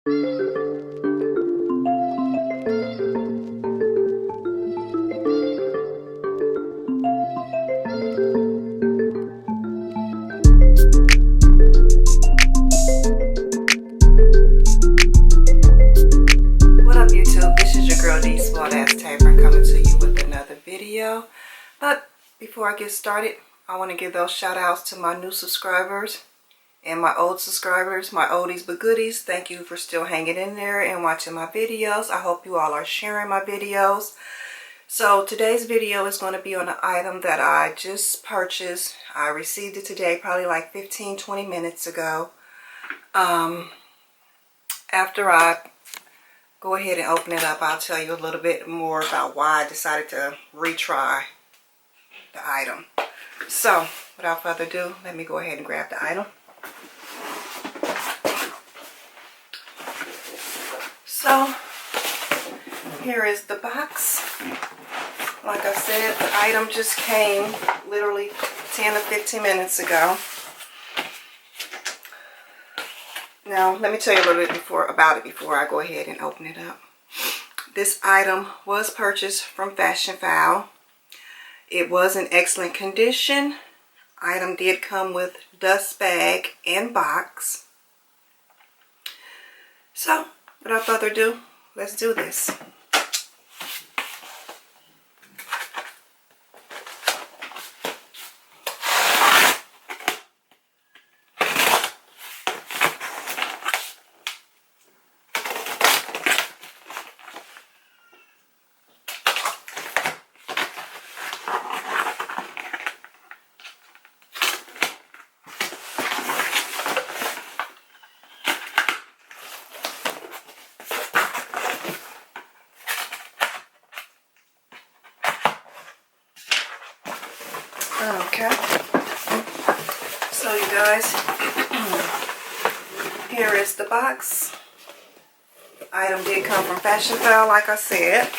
What up YouTube? This is your girl D Smart Ass TABRON coming to you with another video. But before I get started, I want to give those shout outs to my new subscribers and my old subscribers, my oldies but goodies. Thank you for still hanging in there and watching my videos. I hope you all are sharing my videos. So today's video is going to be on an item that I just purchased. I received it today, probably like 15-20 minutes ago. After I go ahead and open it up, I'll tell you a little bit more about why I decided to retry the item. So without further ado, let me go ahead and grab the item. So here is the box. Like I said, the item just came literally 10 or 15 minutes ago. Now, let me tell you a little bit about it before I go ahead and open it up. This item was purchased from Fashionphile. It was in excellent condition. Item did come with dust bag and box. So, without further ado, let's do this. Okay, so you guys, here is the box. Item did come from Fashionphile, like I said.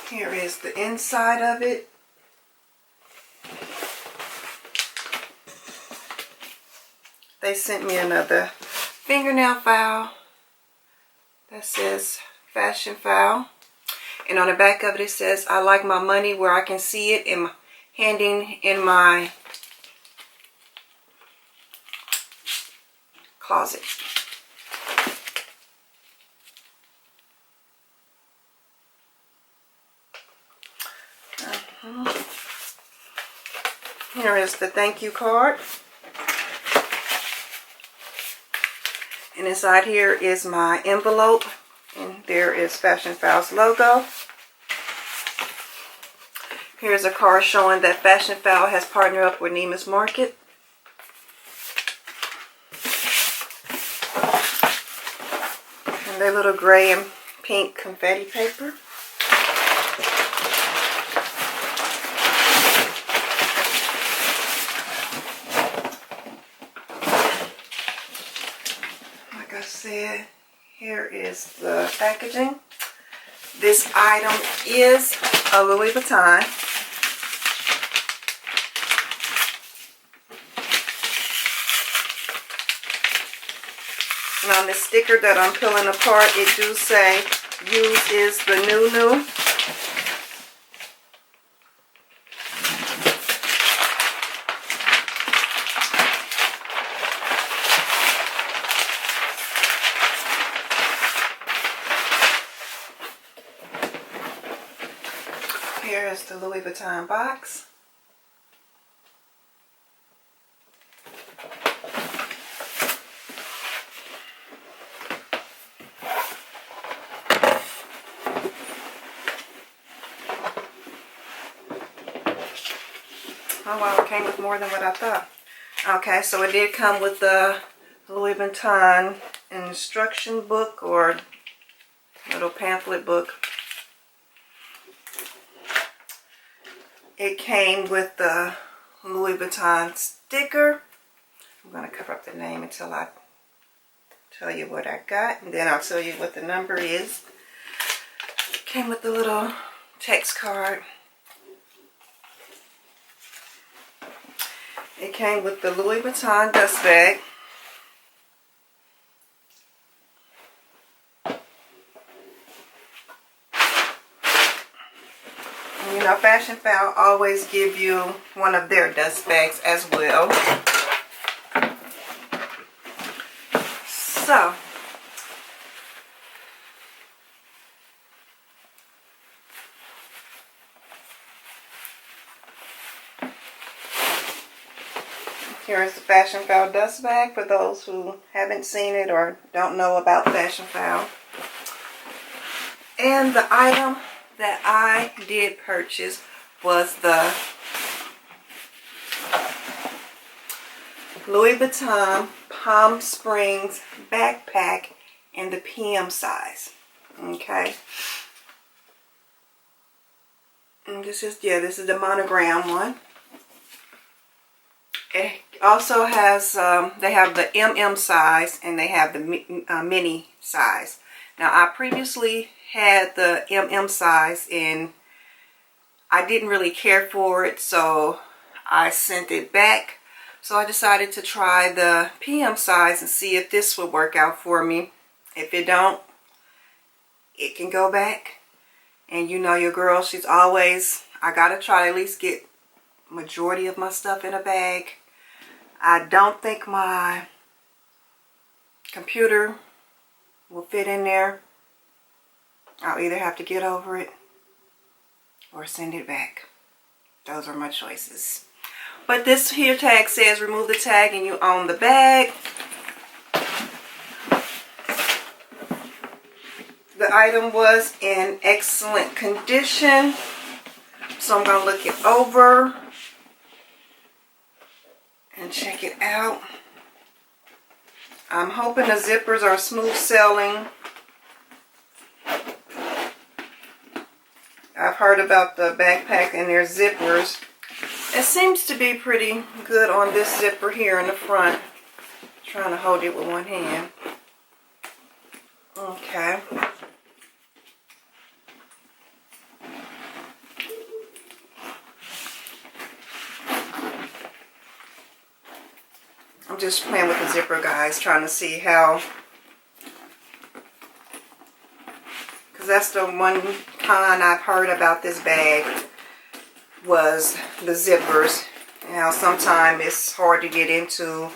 Here is the inside of it. They sent me another fingernail file that says Fashionphile, and on the back of it, it says, "I like my money where I can see it in my, handing in my closet." Here is the thank you card. And inside here is my envelope. And there is Fashionphile's logo. Here's a card showing that Fashionphile has partnered up with Neiman's Market. And their little gray and pink confetti paper. Like I said, here is the packaging. This item is a Louis Vuitton. And on the sticker that I'm peeling apart, it do say, "Use is the new." Here is the Louis Vuitton box. Oh wow, it came with more than what I thought. Okay, so it did come with the Louis Vuitton instruction book or little pamphlet book. It came with the Louis Vuitton sticker. I'm going to cover up the name until I tell you what I got, and then I'll tell you what the number is. It came with the little text card. It came with the Louis Vuitton dust bag. And you know, Fashionphile always give you one of their dust bags as well. So, here's the Fashionphile dust bag for those who haven't seen it or don't know about Fashionphile. And the item that I did purchase was the Louis Vuitton Palm Springs backpack in the PM size. Okay. And this is the Monogram one. It also has, they have the MM size and they have the mini size. Now, I previously had the MM size and I didn't really care for it, so I sent it back. So I decided to try the PM size and see if this would work out for me. If it don't, it can go back. And you know your girl, she's always, I gotta try to at least get majority of my stuff in a bag. I don't think my computer will fit in there. I'll either have to get over it or send it back. Those are my choices. But this here tag says remove the tag and you own the bag. The item was in excellent condition. So I'm going to look it over and check it out. I'm hoping the zippers are smooth sailing. I've heard about the backpack and their zippers. It seems to be pretty good on this zipper here in the front. I'm trying to hold it with one hand. Okay. I'm just playing with the zipper, guys, trying to see how, because that's the one con I've heard about this bag was the zippers. Now, sometimes it's hard to get into.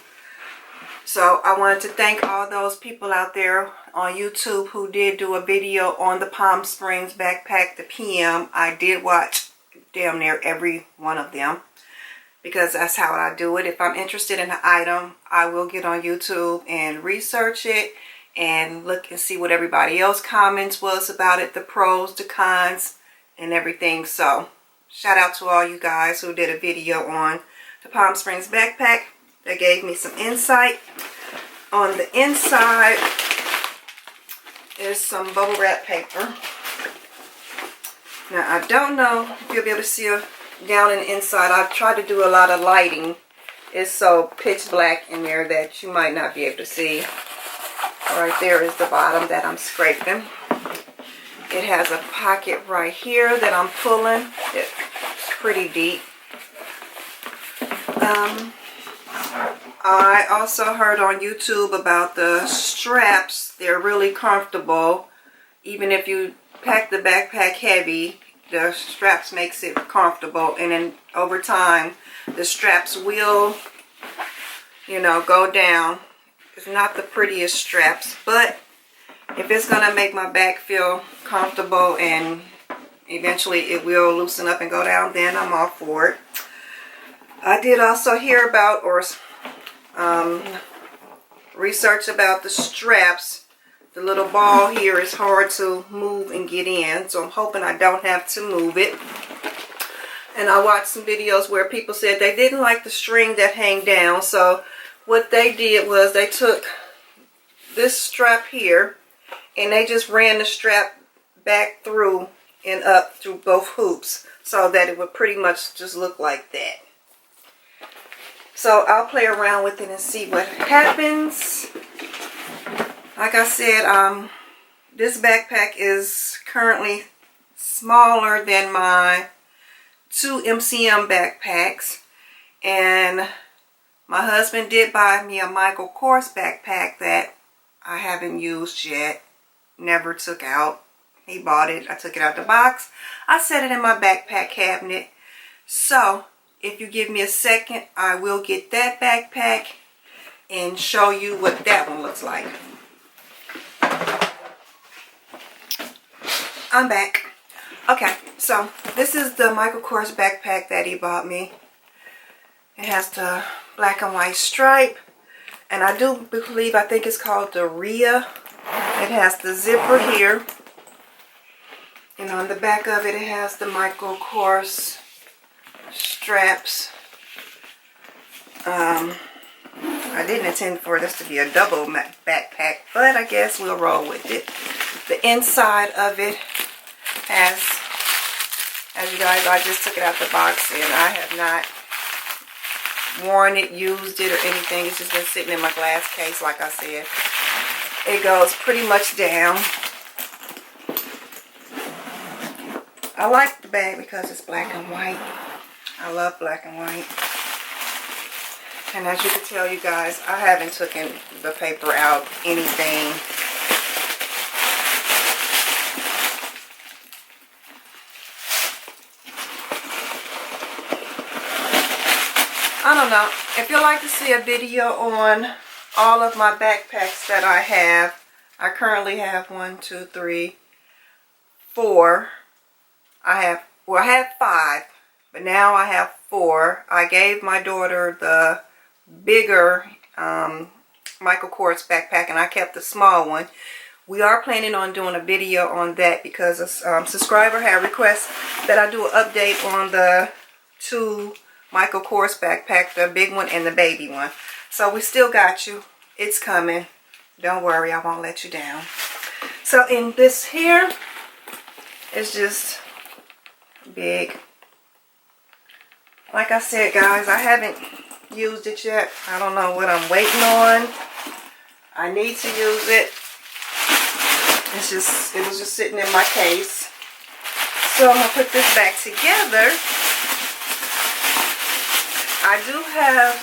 So I wanted to thank all those people out there on YouTube who did do a video on the Palm Springs backpack, the PM. I did watch damn near every one of them, because that's how I do it. If I'm interested in an item, I will get on YouTube and research it and look and see what everybody else comments was about it, the pros, the cons, and everything. So shout out to all you guys who did a video on the Palm Springs backpack. That gave me some insight. On the inside is some bubble wrap paper. Now, I don't know if you'll be able to see down in the inside. I've tried to do a lot of lighting. It's so pitch black in there that you might not be able to see. Right there is the bottom that I'm scraping. It has a pocket right here that I'm pulling. It's pretty deep. I also heard on YouTube about the straps. They're really comfortable. Even if you pack the backpack heavy, the straps makes it comfortable, and then over time the straps will, you know, go down. It's not the prettiest straps, but if it's gonna make my back feel comfortable and eventually it will loosen up and go down, then I'm all for it. I did also hear about or research about the straps. The little ball here is hard to move and get in, so I'm hoping I don't have to move it. And I watched some videos where people said they didn't like the string that hang down, so what they did was they took this strap here and they just ran the strap back through and up through both hoops so that it would pretty much just look like that. So I'll play around with it and see what happens. Like I said, this backpack is currently smaller than my 2 MCM backpacks. And My husband did buy me a Michael Kors backpack that I haven't used yet. Never took out. He bought it. I took it out the box. I set it in my backpack cabinet. So, if you give me a second, I will get that backpack and show you what that one looks like. I'm back. Okay, so this is the Michael Kors backpack that he bought me. It has the black and white stripe, and I do believe, I think it's called the Rhea. It has the zipper here, and on the back of it, it has the Michael Kors straps. I didn't intend for this to be a double backpack, but I guess we'll roll with it. The inside of it has, as you guys, I just took it out the box and I have not worn it, used it, or anything. It's just been sitting in my glass case, like I said. It goes pretty much down. I like the bag because it's black and white. I love black and white. And as you can tell, you guys, I haven't taken the paper out, anything. I don't know. If you'd like to see a video on all of my backpacks that I have, I currently have 1, 2, 3, 4. I had 5, but now I have 4. I gave my daughter the bigger Michael Kors backpack, and I kept the small one. We are planning on doing a video on that because a subscriber had requested that I do an update on the 2 Michael Kors backpack, the big one and the baby one. So we still got you. It's coming. Don't worry, I won't let you down. So in this here is just big. Like I said, guys, I haven't used it yet. I don't know what I'm waiting on. I need to use it. It was just sitting in my case. So I'm gonna put this back together. I do have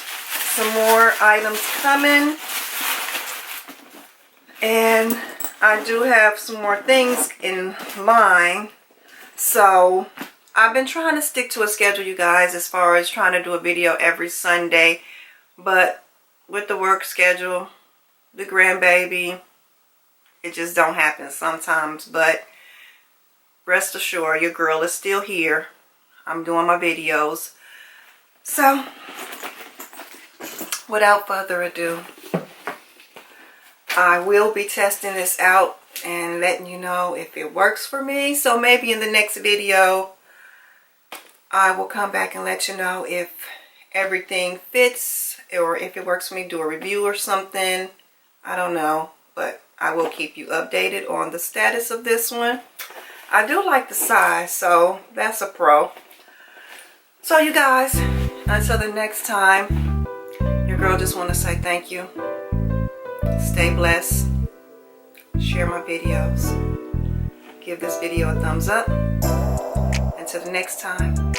some more items coming, and I do have some more things in line. So I've been trying to stick to a schedule, you guys, as far as trying to do a video every Sunday, but with the work schedule, the grandbaby, it just don't happen sometimes. But rest assured, your girl is still here. I'm doing my videos. So without further ado, I will be testing this out and letting you know if it works for me. So maybe in the next video, I will come back and let you know if everything fits, or if it works for me, do a review or something. I don't know, but I will keep you updated on the status of this one. I do like the size, so that's a pro. So you guys, until the next time, your girl just want to say thank you. Stay blessed. Share my videos. Give this video a thumbs up. Until the next time.